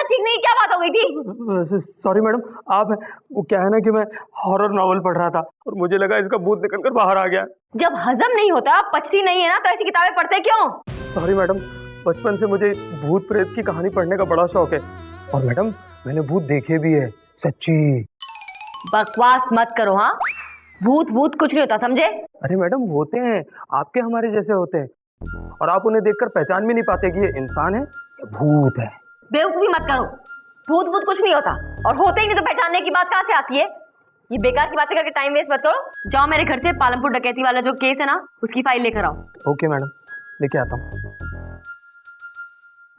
ठीक नहीं, क्या बात हो गई थी? सॉरी मैडम, आप वो क्या है ना कि मैं हॉरर नॉवल पढ़ रहा था और मुझे लगा इसका भूत निकलकर बाहर आ गया। जब हजम नहीं होता, पचती नहीं है ना, तो ऐसी किताबें पढ़ते क्यों? सॉरी मैडम, बचपन से मुझे भूत प्रेत की कहानी पढ़ने का बड़ा शौक है और मैडम मैंने भूत देखे भी है, सच्ची। बकवास मत करो। हाँ, भूत भूत कुछ नहीं होता, समझे? अरे मैडम होते हैं, आपके हमारे जैसे होते हैं और आप उन्हें देखकर पहचान भी नहीं पाते कि ये इंसान है या भूत है। बेवकूफी मत करो, भूत भूत कुछ नहीं होता और होते ही नहीं तो पहचानने की बात कहाँ से आती है? ये बेकार की बातें करके टाइम वेस्ट मत करो। जाओ मेरे घर से पालमपुर डकैती वाला जो केस है ना, उसकी फाइल लेकर आओ। ओके मैडम, लेके आता हूँ।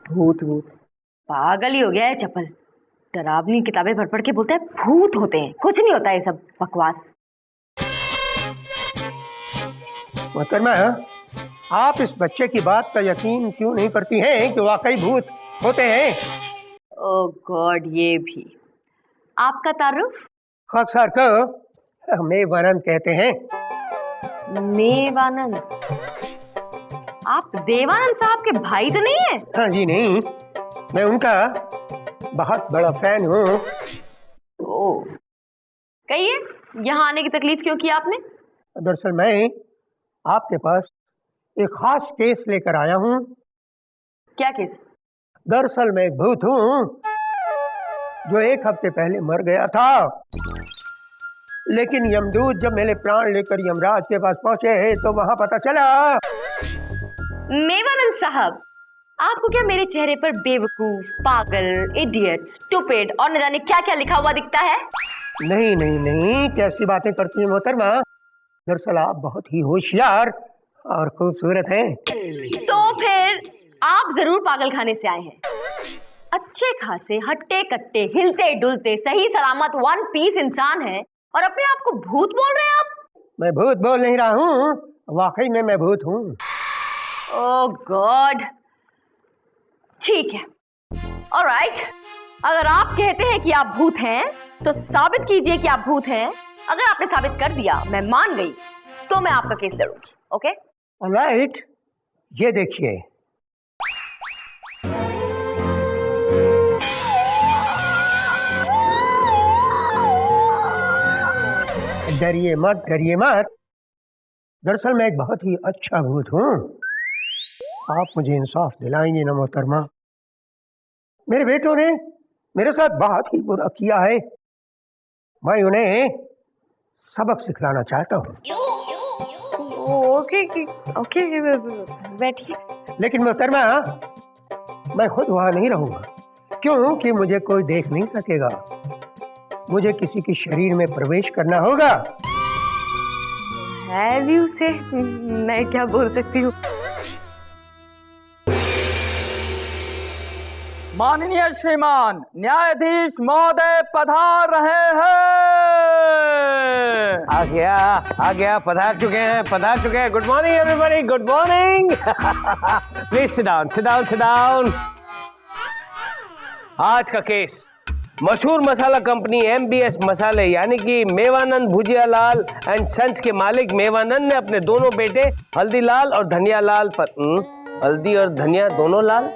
भूत भूत पागल ही हो गया है चप्पल। डरावनी किताबें पढ़ पढ़ के बोलते हैं भूत होते हैं, कुछ नहीं होता, ये सब बकवास। मोहतरमा, आप इस बच्चे की बात का यकीन क्यों नहीं करती हैं कि वाकई भूत होते हैं? ओह गॉड, ये भी आपका तारुफ? खाकसार को मेवानंद कहते हैं। मेवानंद? आप देवानंद साहब के भाई तो नहीं है? हाँ जी नहीं, मैं उनका बहुत बड़ा फैन हूँ। ओह, कहिए यहाँ आने की तकलीफ क्यों की आपने? दरअसल मैं आपके पास एक खास केस लेकर आया हूँ। क्या केस? दरअसल मैं एक भूत हूँ जो 1 हफ्ते पहले मर गया था, लेकिन यमदूत जब मेरे प्राण लेकर यमराज के पास पहुंचे तो वहां पता चला। मेवानंद साहब, आपको क्या मेरे चेहरे पर बेवकूफ, पागल, इडियट, स्टूपिड और न जाने क्या क्या लिखा हुआ दिखता है? नहीं नहीं नहीं, कैसी बातें करती हैं मोहतरमा। दरअसल आप बहुत ही होशियार और खूबसूरत हैं। तो फिर आप जरूर पागल खाने से आए हैं। अच्छे खासे हट्टे कट्टे हिलते डुलते सही सलामत वन पीस इंसान है और अपने आप को भूत बोल रहे हैं आप? मैं भूत बोल नहीं रहा हूँ, वाकई में मैं भूत हूँ। ओह गॉड, ठीक है, ऑलराइट। अगर आप कहते हैं कि आप भूत हैं तो साबित कीजिए कि आप भूत हैं। अगर आपने साबित कर दिया, मैं मान गई, तो मैं आपका केस लड़ूंगी। ओके ऑलराइट, ये देखिए। डरिए मत, डरिए मत। दरअसल मैं एक बहुत ही अच्छा भूत हूँ। आप मुझे इंसाफ दिलाएंगे ना मोहतरमा? मेरे बेटों ने मेरे साथ बहुत ही बुरा किया है, मैं उन्हें सबक सिखलाना चाहता हूँ। ओके ओके, बैठिए। लेकिन मोहतरमा, मैं खुद वहां नहीं रहूंगा, क्योंकि मुझे कोई देख नहीं सकेगा। मुझे किसी के शरीर में प्रवेश करना होगा। As you say, मैं क्या बोल सकती हूँ? माननीय श्रीमान न्यायाधीश महोदय पधार रहे हैं। आ गया, पधार चुके हैं। Good morning everybody, good morning. Please sit down. आज का केस मशहूर मसाला कंपनी MBS मसाले यानी कि मेवानंद भुजियालाल एंड सन्स के मालिक मेवानंद ने अपने दोनों बेटे हल्दीलाल और धनियालाल पर हल्दी और धनिया दोनों लाल,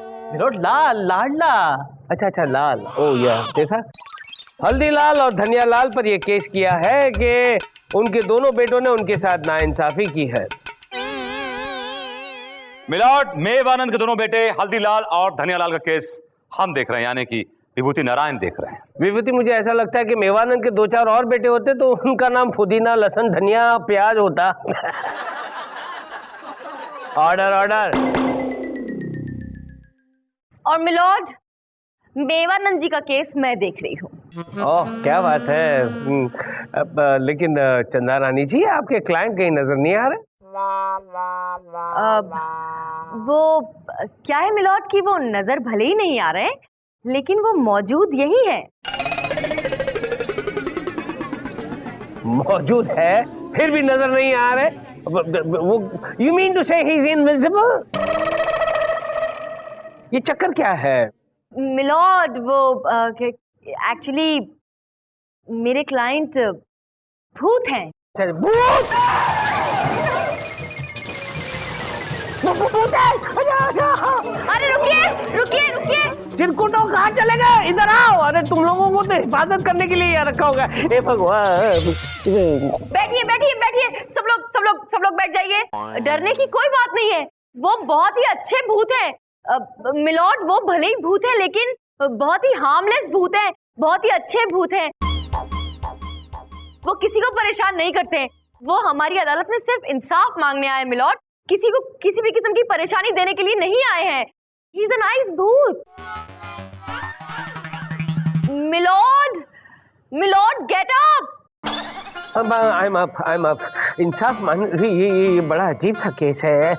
लाडला। अच्छा लाल, ओ या देखा, हल्दीलाल और धनियालाल पर यह केस किया है कि उनके दोनों बेटों ने उनके साथ नाइंसाफी की है। मिलॉर्ड, मेवानंद के दोनों बेटे हल्दीलाल और धनियालाल का केस हम देख रहे हैं, यानी कि विभूति नारायण देख रहे हैं। विभूति, मुझे ऐसा लगता है कि मेवानंद के 2-4 और बेटे होते तो उनका नाम पुदीना, लहसुन, धनिया, प्याज होता। ऑर्डर। और मिलॉर्ड, मेवानंद जी का केस मैं देख रही हूँ। ओह, क्या बात है। लेकिन चंदा रानी जी, आपके क्लाइंट कहीं नजर नहीं आ रहे? वो क्या है मिलॉर्ड कि वो नजर भले ही नहीं आ रहे, लेकिन वो मौजूद यही है। मौजूद है फिर भी नजर नहीं आ रहे? वो यू मीन टू से ही इज इनविजिबल? ये चक्कर क्या है मिलॉर्ड? वो एक्चुअली मेरे क्लाइंट भूत हैं। भूत? भूत है। अरे रुकिए रुकिए रुकिए। चिरकुटो कहाँ चले गए? इधर आओ। अरे तुम लोगों को तो हिफाजत करने के लिए यहाँ रखा होगा। हे भगवान। बैठिए बैठिए बैठिए, सब लोग बैठ जाइए। डरने की कोई बात नहीं है, वो बहुत ही अच्छे भूत हैं। मिलॉर्ड, वो भले ही भूत है लेकिन बहुत ही हार्मलेस भूत है, बहुत ही अच्छे भूत हैं। वो किसी को परेशान नहीं करते। वो हमारी अदालत में सिर्फ इंसाफ मांगने आए मिलॉर्ड, किसी को किसी भी किस्म की परेशानी देने के लिए नहीं आए हैं। ही इज अ नाइस भूत। Milord get up. I am up. इंसाफ मान, ये बड़ा अजीब सा केस है।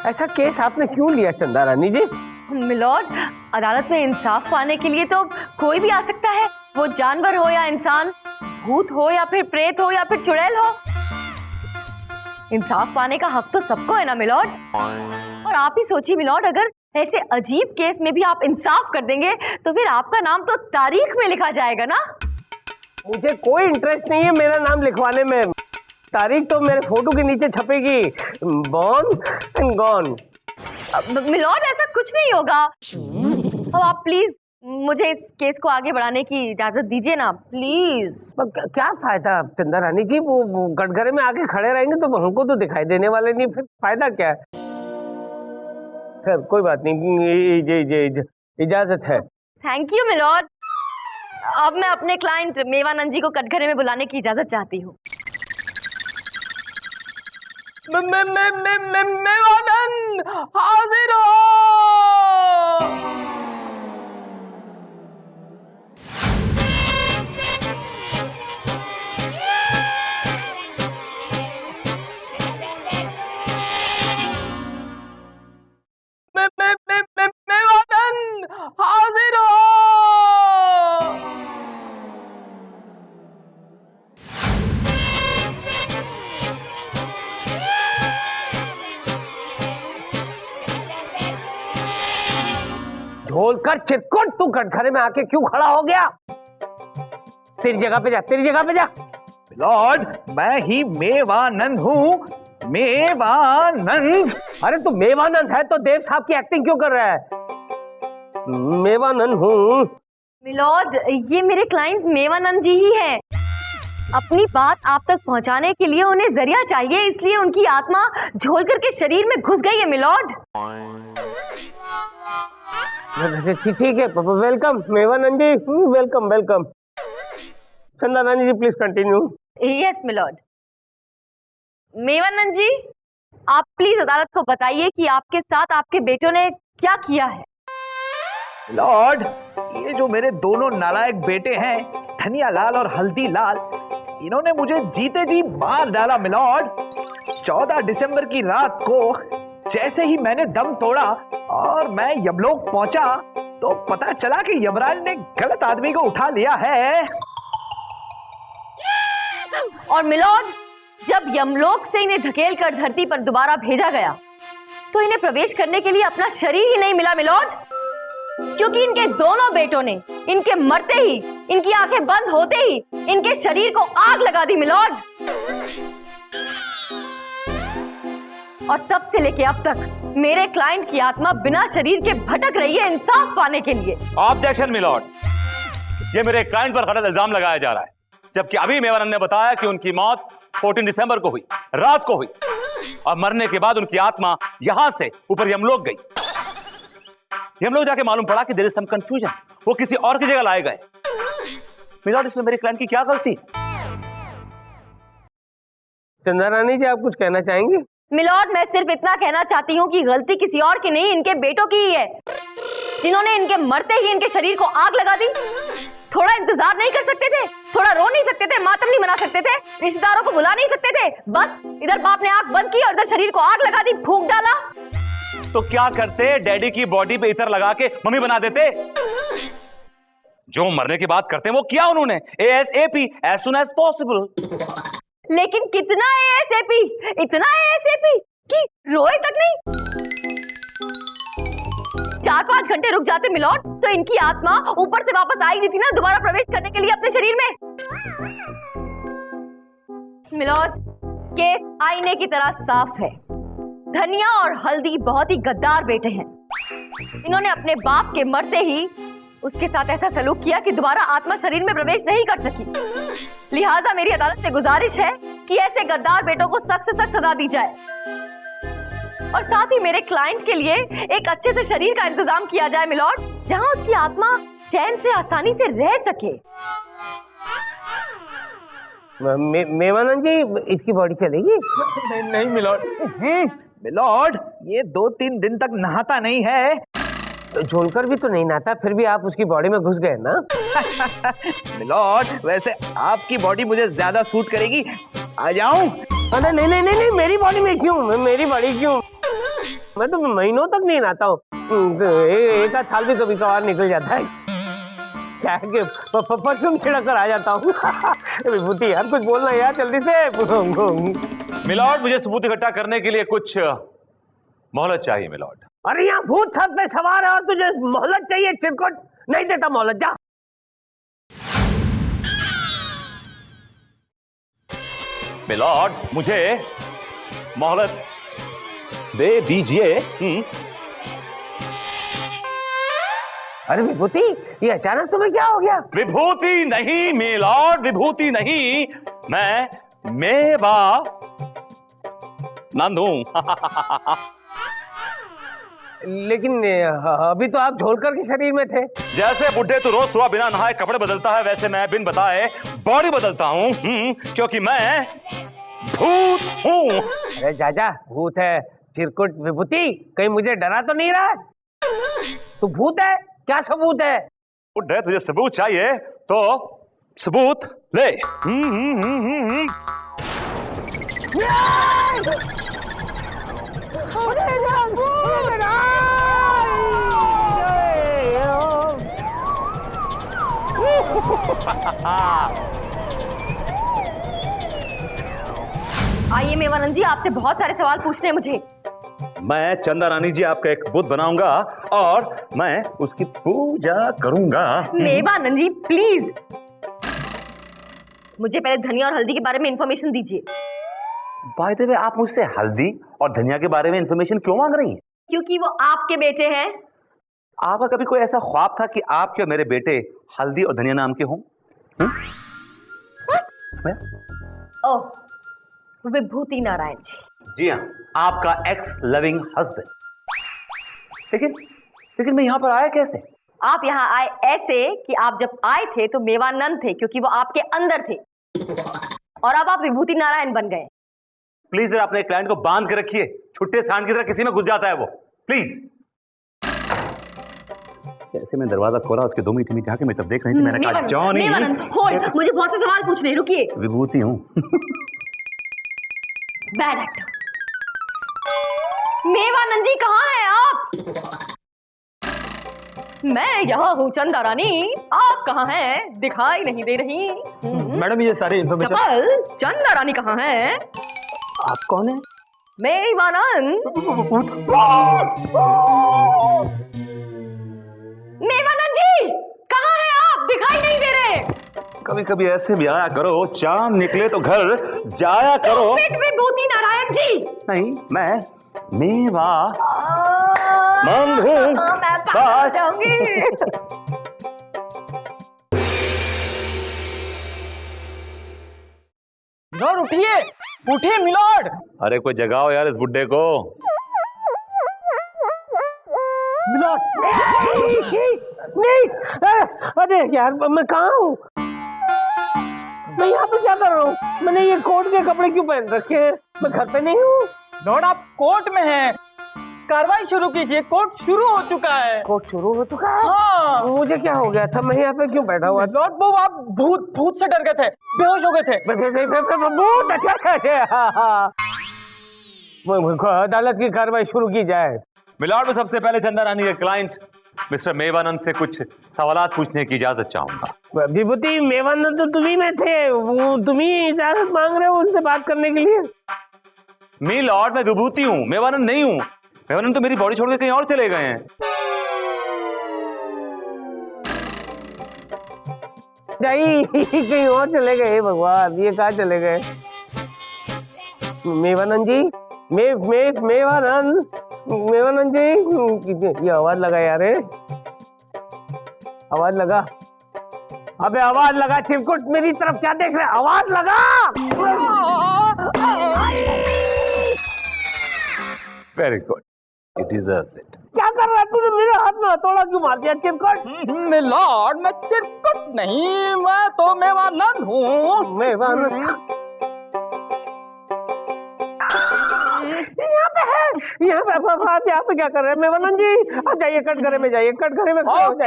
ऐसा केस आपने क्यों लिया चंदा रानी जी? मिलॉर्ड, अदालत में इंसाफ पाने के लिए तो कोई भी आ सकता है, वो जानवर हो या इंसान, भूत हो या फिर प्रेत हो या फिर चुड़ैल हो। इंसाफ पाने का हक तो सबको है ना मिलॉर्ड। और आप ही सोचिए मिलॉर्ड, अगर ऐसे अजीब केस में भी आप इंसाफ कर देंगे तो फिर आपका नाम तो तारीख में लिखा जाएगा ना। मुझे कोई इंटरेस्ट नहीं है मेरा नाम लिखवाने में। तारीख तो मेरे फोटो के नीचे छपेगी, बॉर्न एंड गॉन। मिलॉर्ड, ऐसा कुछ नहीं होगा। अब आप प्लीज मुझे इस केस को आगे बढ़ाने की इजाजत दीजिए ना, प्लीज। क्या फायदा चंदा रानी जी, वो कटघरे में आके खड़े रहेंगे तो हमको तो दिखाई देने वाले नहीं, फिर फायदा क्या है? खैर कोई बात नहीं, इजाजत है। Thank you my lord. अब मैं अपने क्लाइंट मेवानंद जी को कटघरे में बुलाने की इजाजत चाहती हूँ। मेवानंद हाजिर हो। मेवानंद हाजिर हो। ढोलकर चिरकुट, तू कटघरे में आके क्यों खड़ा हो गया? तेरी जगह पे जा, तेरी जगह पे जा। लॉर्ड, मैं ही मेवानंद हूँ, मेवानंद। अरे तू मेवानंद है तो देव साहब की एक्टिंग क्यों कर रहा है? मेवानंद हूँ। मिलॉर्ड, ये मेरे क्लाइंट मेवानंद जी ही हैं। अपनी बात आप तक पहुंचाने के लिए उन्हें जरिया चाहिए, इसलिए उनकी आत्मा झोलकर के शरीर में घुस गई है मिलॉर्ड। ठीक है, welcome Mewanand ji, welcome welcome. Chanda Rani ji please continue. Yes milord. Mewanand ji, आप प्लीज अदालत को बताइए कि आपके साथ आपके बेटों ने क्या किया है। लॉर्ड, ये जो मेरे दोनों नालायक बेटे हैं, धनियालाल और हल्दीलाल, इन्होंने मुझे जीते जी मार डाला मिलॉर्ड। 14 दिसंबर की रात को जैसे ही मैंने दम तोड़ा और मैं यमलोक पहुंचा तो पता चला कि यमराज ने गलत आदमी को उठा लिया है। और मिलॉर्ड, जब यमलोक से इन्हें धकेल कर धरती पर दोबारा भेजा गया तो इन्हें प्रवेश करने के लिए अपना शरीर ही नहीं मिला मिलॉर्ड, क्योंकि इनके दोनों बेटों ने इनके मरते ही, इनकी आंखें बंद होते ही इनके शरीर को आग लगा दी मिलॉर्ड। और तब से लेके अब तक मेरे क्लाइंट की आत्मा बिना शरीर के भटक रही है इंसाफ पाने के लिए। ऑब्जेक्शन मिलॉर्ड, ये मेरे क्लाइंट पर गलत इल्जाम लगाया जा रहा है, जबकि अभी मेवानंद ने बताया कि उनकी मौत 14 दिसंबर को हुई, रात को हुई, और मरने के बाद उनकी आत्मा यहां से ऊपर यमलोक गई। यमलोक जाके मालूम पड़ा कि देयर इज सम कंफ्यूजन, वो किसी और की जगह लाए गए। मिलॉर्ड, इसमें मेरे क्लाइंट की क्या गलती? चंदा रानी जी, आप कुछ कहना चाहेंगे? मिलॉर्ड, मैं सिर्फ इतना कहना चाहती हूँ कि गलती किसी और की नहीं, इनके बेटों की ही है, जिन्होंने इनके मरते ही इनके शरीर को आग लगा दी। थोड़ा इंतजार नहीं कर सकते थे? थोड़ा रो नहीं सकते थे? मातम नहीं मना सकते थे? रिश्तेदारों को बुला नहीं सकते थे? बस इधर बाप ने आंख बंद की और इधर शरीर को आग लगा दी, फूंक डाला। तो क्या करते? डैडी की बॉडी पे इतर लगा के मम्मी बना देते। जो मरने की बात करते हैं वो किया उन्होंने, ASAP, as soon as possible। लेकिन कितना ASAP? इतना ASAP कि रोए तक नहीं। 4-5 घंटे रुक जाते मिलॉर्ड तो इनकी आत्मा ऊपर से वापस आई नहीं थी ना दोबारा प्रवेश करने के लिए अपने शरीर में। मिलॉर्ड, केस आईने की तरह साफ है। धनिया और हल्दी बहुत ही गद्दार बेटे हैं। इन्होंने अपने बाप के मरते ही उसके साथ ऐसा सलूक किया कि दोबारा आत्मा शरीर में प्रवेश नहीं कर सकी। लिहाजा मेरी अदालत से गुजारिश है कि ऐसे गद्दार बेटों को सख्त से सख्त सजा दी जाए और साथ ही मेरे क्लाइंट के लिए एक अच्छे से शरीर का इंतजाम किया जाए मिलॉर्ड, जहां उसकी आत्मा चैन से आसानी से रह सके। मेवानंद जी, इसकी बॉडी चलेगी? नहीं मिलॉर्ड। मिलॉर्ड, ये 2-3 दिन तक नहाता नहीं है। तो झोलकर भी तो नहीं नहाता, फिर भी आप उसकी बॉडी में घुस गए ना। मिलॉर्ड, वैसे आपकी बॉडी मुझे ज्यादा सूट करेगी। आ जाऊं? अरे नहीं नहीं नहीं, मेरी बॉडी में क्यों? मेरी बॉडी क्यों? मैं तो महीनों तक नहीं नहाता हूँ। एक आध साल भी कभी कभार निकल जाता है। क्या है कि परफ्यूम छिड़क कर आ जाता हूँ। विभूति यार, कुछ बोलना यार जल्दी से। मिलॉर्ड, मुझे सबूत इकट्ठा करने के लिए कुछ मोहलत चाहिए मिलॉर्ड। अरे यहाँ भूत सर पे सवार है और तुझे मोहलत चाहिए? चिरकुट, नहीं देता मोहलत, जा। मिलॉर्ड, मुझे मोहलत दे दीजिए। अरे विभूति, ये अचानक तुम्हें क्या हो गया? विभूति नहीं मिलॉर्ड, विभूति नहीं, मैं मेवा नंद हूं। लेकिन अभी तो आप झोलकर के शरीर में थे। जैसे बुढ़े तो रोज सुबह बिना नहाए कपड़े बदलता है, वैसे मैं बिन बताए बॉडी बदलता हूं, क्योंकि मैं भूत हूं। अरे जाजा, भूत है चिरकुट। विभूति, कहीं मुझे डरा तो नहीं रहा? तू भूत है? क्या सबूत है? बुढ़े, तुझे सबूत चाहिए तो सबूत ले। आइए मेवानंद जी, आपसे बहुत सारे सवाल पूछने हैं मुझे। मैं चंदा रानी जी आपका एक बुत बनाऊंगा और मैं उसकी पूजा करूंगा। मेवानंद जी प्लीज, मुझे पहले धनिया और हल्दी के बारे में इंफॉर्मेशन दीजिए। बाय द वे, आप मुझसे हल्दी और धनिया के बारे में इंफॉर्मेशन क्यों मांग रही हैं? क्योंकि वो आपके बेटे हैं। आपका कभी कोई ऐसा ख्वाब था कि आपके और मेरे बेटे हल्दी और धनिया नाम के हों? ओह, विभूति नारायण जी। जी हाँ, आपका एक्स लविंग हस्बैंड। लेकिन मैं यहाँ पर आया कैसे? आप यहाँ आए ऐसे कि आप जब आए थे तो मेवानंद थे, क्योंकि वो आपके अंदर थे, और अब आप विभूति नारायण बन गए। प्लीज जरा अपने क्लाइंट को बांध के रखिए, छुट्टे सांड की तरह किसी में घुस जाता है वो। प्लीज। जैसे मैं दरवाजा खोला, उसके 2 मिनट जाके मैं तब देख रही थी, मैंने कहा जॉनी। मेवानंद, होल्ड, मुझे बहुत से सवाल पूछने, रुकिए। विभूति हूँ। Bad actor. मेवानंद जी कहाँ हैं आप? मैं यहाँ हूँ चंदा रानी, आप कहाँ हैं? दिखाई नहीं दे रही। मैडम, ये सारी इन्फॉर्मेशन। चपल, चंदा रानी कहाँ हैं? आप कौन है? मेवानंद। मेवानंद जी कहाँ हैं आप? दिखाई नहीं दे रहे। कभी कभी ऐसे भी आया करो, चांद निकले तो घर जाया करो। विभूति नारायण जी। नहीं, मैं मेवा मैं पागल जाऊंगी। मिलॉर्ड उठिए, उठिए मिलॉर्ड। अरे कोई जगाओ यार इस बुड्ढे को। मिलॉर्ड, नहीं, अरे यार, मैं कहाँ हूँ? मैं यहाँ पे क्या कर रहा हूँ? मैंने ये कोट के कपड़े क्यों पहन रखे हैं? मैं घर पे नहीं हूँ। लॉर्ड आप कोर्ट में हैं, कार्रवाई शुरू कीजिए, कोर्ट शुरू हो चुका है। कोर्ट शुरू हो चुका है? हाँ। मुझे क्या हो गया था? मैं यहाँ पे क्यों बैठा हुआ? लॉर्ड, वो आप भूत से डर गए थे, बेहोश हो गए थे। बहुत अच्छा। अदालत की कार्रवाई शुरू की जाए। मिलॉर्ड, में सबसे पहले चंदा रानी के क्लाइंट मिस्टर मेवानंद से कुछ सवालात पूछने की इजाजत चाहूंगा। विभूति, मेवानंद तो तुम्ही में थे, वो तुम्ही इजाजत मांग रहे हो उनसे बात करने के लिए? मिलॉर्ड, मैं विभूति हूँ, मेवानंद नहीं हूँ। मेवानंद तो मेरी बॉडी छोड़कर कहीं और चले गए हैं। कहीं और चले गए? भगवान, ये कहाँ चले गए? मेवानंद जी, मेवानंद जी, ये आवाज लगा यार, आवाज लगा। अबे आवाज लगा चिरकुट, मेरी तरफ क्या देख रहे, आवाज लगा। Very good, it deserves it. क्या कर रहा है तूने, मेरे हाथ में हथौड़ा क्यों मार दिया चिरकुट? मिलॉर्ड, मैं चिरकुट नहीं, मैं तो मेवानंद हूँ। मेवानंद यहाँ पे क्या कर रहे हैं मेवानंद जी? आप जाइए कटघरे में, जाइए कटघरे में। ओके,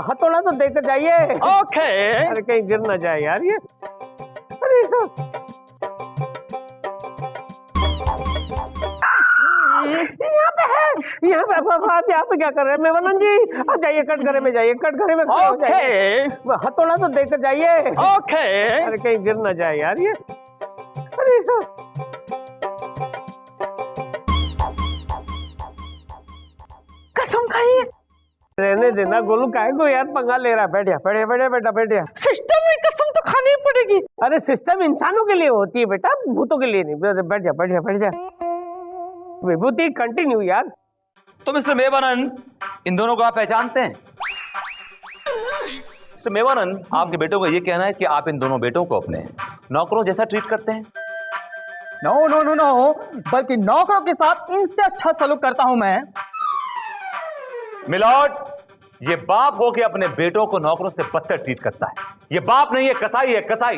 हथौड़ा तो देकर जाइए। ओके। अरे कहीं गिर ना जाए यार ये। अरे यहाँ पे क्या कर रहे हैं मेवानंद जी? आप जाइए कटघरे में, जाइए कटघरे में। ओके, हथौड़ा तो देकर जाइए। ओके। अरे कहीं गिर ना जाए यार ये। अरे कसम खाइए। रहने देना गोलू, काहे को यार पंगा ले रहा है? बैठ जा, बेटा बैठ जा। सिस्टम में कसम तो खानी ही पड़ेगी। अरे सिस्टम इंसानों के लिए होती है बेटा, भूतों के लिए नहीं। बैठ जा। विभूति कंटिन्यू यार। तो मिस्टर मेवानंद, इन दोनों को आप पहचानते हैं? मिस्टर मेवानंद, आपके बेटों का ये कहना है कि आप इन दोनों बेटों को अपने नौकरों जैसा ट्रीट करते हैं। नो नो नो नो, बल्कि नौकरों के साथ इनसे अच्छा सलूक करता हूं मैं। मिलॉर्ड, ये बाप हो के अपने बेटों को नौकरों से बदतर ट्रीट करता है। ये बाप नहीं है, कसाई है, कसाई।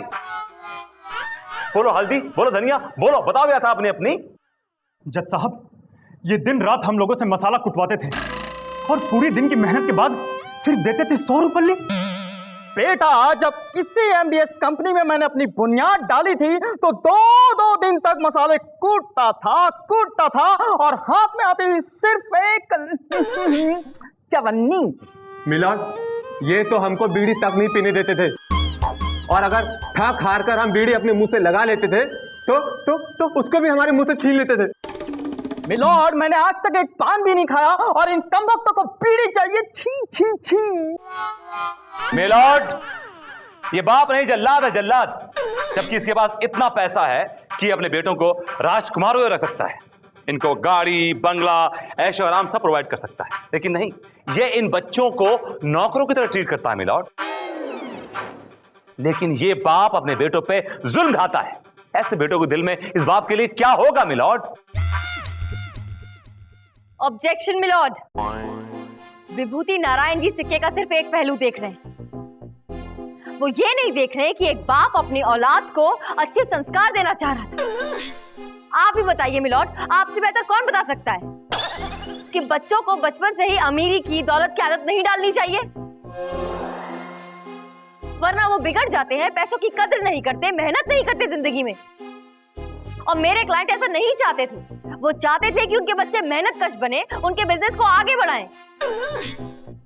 बोलो हल्दी, बोलो धनिया, बोलो, बताओ या था आपने अपनी। जज साहब, ये दिन रात हम लोगों से मसाला कुटवाते थे और पूरी दिन की मेहनत के बाद सिर्फ देते थे 100 रुपये। बेटा, जब इसी एमबीएस कंपनी में मैंने अपनी बुनियाद डाली थी तो दो दिन तक मसाले कूटता था और हाथ में आती थी सिर्फ एक चवन्नी। मिलॉर्ड, ये तो हमको बीड़ी तक नहीं पीने देते थे, और अगर थक हार कर हम बीड़ी अपने मुंह से लगा लेते थे तो उसको भी हमारे मुंह से छीन लेते थे। मिलॉर्ड, मैंने आज तक एक पान भी नहीं खाया और इन कमबख्तों को बीड़ी चाहिए। छी। मिलॉर्ड, ये बाप नहीं, जल्लाद है, जल्लाद। जबकि इसके पास इतना पैसा है कि अपने बेटों को राजकुमार हुए रख सकता है, इनको गाड़ी, बंगला, ऐशो आराम सब प्रोवाइड कर सकता है, लेकिन नहीं, ये इन बच्चों को नौकरों की तरह ट्रीट करता है मिलॉर्ड। लेकिन ये बाप अपने बेटों पे जुल्म ढाता है। ऐसे बेटों के दिल में इस बाप के लिए क्या होगा milord? Objection milord. Vibhuti Narayan ji सिक्के का सिर्फ एक पहलू देख रहे हैं। वो ये नहीं देख रहे कि एक बाप अपनी औलाद को अच्छे संस्कार देना चाह रहा था। आप ही बताइए मिलॉर्ड, आपसे बेहतर कौन बता सकता है कि बच्चों को बचपन से ही अमीरी की, दौलत की आदत नहीं डालनी चाहिए, वरना वो बिगड़ जाते हैं, पैसों की कदर नहीं करते, मेहनत नहीं करते जिंदगी में। और मेरे क्लाइंट ऐसा नहीं चाहते थे। वो चाहते थे कि उनके बच्चे मेहनत कश बने, उनके बिजनेस को आगे बढ़ाएं।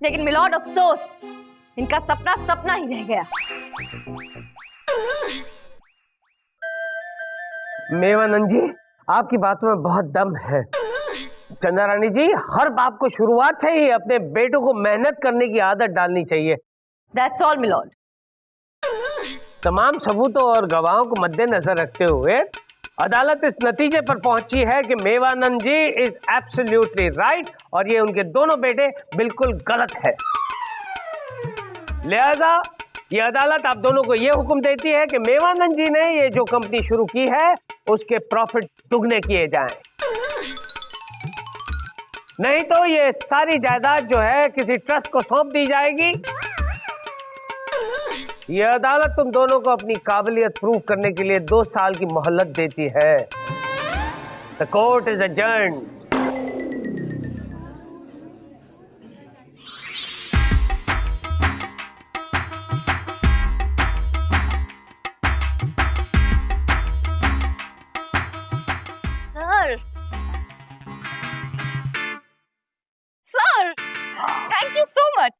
लेकिन मिलॉर्ड, अफसोस, इनका सपना सपना ही रह गया। मेवानंद जी, आपकी बातों में बहुत दम है। चंदा रानी जी, हर बाप को शुरुआत से ही अपने बेटों को मेहनत करने की आदत डालनी चाहिए। That's all, milord. तमाम सबूतों और गवाहों को मद्देनजर रखते हुए अदालत इस नतीजे पर पहुंची है कि मेवानंद जी इज एब्सोल्युटली राइट और ये उनके दोनों बेटे बिल्कुल गलत है। लिहाजा ये अदालत आप दोनों को ये हुक्म देती है कि मेवानंद जी ने ये जो कंपनी शुरू की है उसके प्रॉफिट दुगने किए जाएं, नहीं तो ये सारी जायदाद जो है किसी ट्रस्ट को सौंप दी जाएगी। ये अदालत तुम दोनों को अपनी काबिलियत प्रूव करने के लिए 2 साल की मोहलत देती है। The court is adjourned. Sir, thank you so much.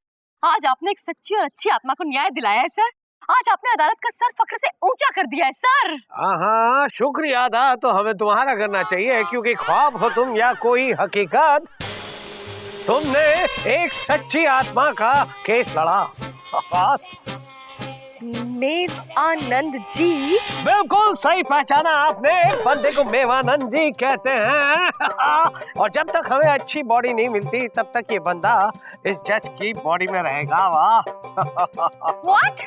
आज आपने एक सच्ची और अच्छी आत्मा को न्याय दिलाया है सर। आज आपने अदालत का सर फख्र से ऊंचा कर दिया है सर। हाँ, शुक्रिया अदा तो हमें तुम्हारा करना चाहिए, क्योंकि ख्वाब हो तुम या कोई हकीकत, तुमने एक सच्ची आत्मा का केस लड़ा। मेव आनंद जी। बिल्कुल सही पहचाना आपने, बंदे को मेवानंद जी कहते हैं। और जब तक हमें अच्छी बॉडी नहीं मिलती तब तक ये बंदा इस जज की बॉडी में रहेगा। वाह। What?